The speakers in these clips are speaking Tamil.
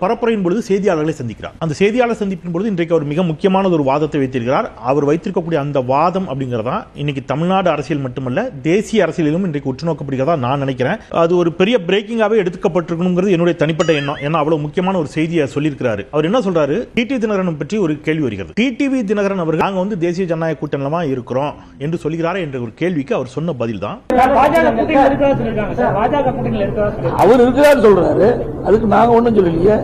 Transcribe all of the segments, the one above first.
பரப்புரையின் பொழுது செய்தியாளர்களை சந்திக்கிறார். அந்த செய்தியாளர் சந்திப்பின் பொழுது இன்றைக்கு அவர் மிக முக்கியமான ஒரு வாதத்தை வைத்திருக்கிறார். அவர் வைத்திருக்கக்கூடிய அந்த வாதம் அப்படிங்கிறதா இன்னைக்கு தமிழ்நாடு அரசியல் மட்டுமல்ல தேசிய அரசியலிலும் இன்றைக்கு உற்று நோக்கப்படுகிறதா நான் நினைக்கிறேன். அது ஒரு பெரிய பிரேக்கிங்காவே எடுக்கப்பட்டிருக்கணுங்கிறது என்னுடைய தனிப்பட்ட எண்ணம். ஏன்னா அவ்வளவு முக்கியமான ஒரு செய்தியை சொல்லியிருக்கிறாரு. அவர் என்ன சொல்றாரு, டிடிவி தினகரன் பற்றி ஒரு கேள்வி வருகிறது. டிடிவி தினகரன் அவர்கள் நாங்க வந்து தேசிய ஜனநாயக கூட்டணியில இருக்கிறோம் என்று சொல்கிறாரா என்ற ஒரு கேள்விக்கு அவர் சொன்ன பதில் தான் அவர் இருக்கிறார் சொல்றாரு. அதுக்கு நாங்க ஒண்ணும் சொல்லலையே.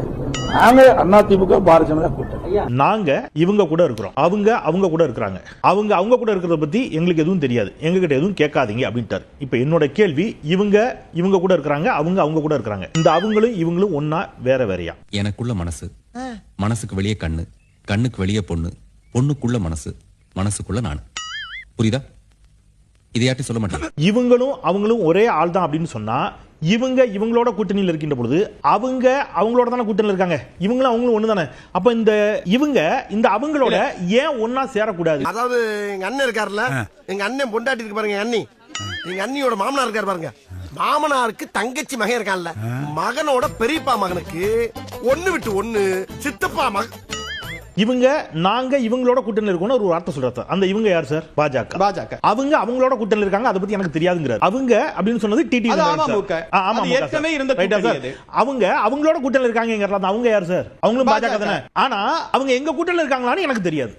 நாங்க அதிமுக பாரதிய ஜனதா கூட்டணி. நாங்க இவங்க கூட இருக்கிறோம், அவங்க கூட இருக்கிறாங்க, அவங்க கூட இருக்கிறத பத்தி எங்களுக்கு எதுவும் தெரியாது, எங்க கிட்ட எதுவும் கேட்காதீங்க அப்படின்ட்டார். இப்ப என்னோட கேள்வி, இவங்க கூட இருக்கிறாங்க, அவங்க கூட இருக்கிறாங்க, இந்த அவங்களும் இவங்களும் ஒன்னா வேறையா? எனக்குள்ள மனசு, மனசுக்கு வெளியே கண்ணு, கண்ணுக்கு வெளியே பொண்ணு, பொண்ணுக்குள்ள மனசு, மனசுக்குள்ள நான். புரியுதா? இதையாட்டி சொல்ல மாட்டேன். இவங்களும் அவங்களும் ஒரே ஆள் தான் அப்படின்னு சொன்னா இவங்களோட கூட்டணியில் இருக்கின்ற பொழுது அவங்களோட தானே கூட்டணியில் இருக்காங்க, இவங்களும் அவங்களும் ஒண்ணு தானே. அப்ப இந்த அவங்களோட ஏன் ஒன்னா சேரக்கூடாது? அதாவது எங்க அண்ணன் இருக்காருல்ல, எங்க அண்ணன் பொண்டாட்டி இருக்கு பாருங்க, எங்க அண்ணியோட மாமனார் இருக்காரு பாருங்க, மாமனாருக்கு தங்கச்சி மகன் இருக்கான்ல, மகனோட பெரியப்பா மகனுக்கு ஒண்ணு விட்டு ஒண்ணு சித்தப்பா மகன். நாங்க இவங்களோட கூட்டணி இருக்கோம்னு ஒரு வார்த்தை சொல்றாரு. அந்த இவங்க யார் சார்? பாஜக. அவங்களோட கூட்டணி இருக்காங்க, அதை பத்தி எனக்கு தெரியாதுங்கிறார். அவங்க அப்படின்னு சொன்னது டிடிவி. அவங்களோட கூட்டணி இருக்காங்க. அவங்க யார் சார்? அவங்களும் பாஜக தானே. ஆனா அவங்க எங்க கூட்டணி இருக்காங்களான்னு எனக்கு தெரியாது.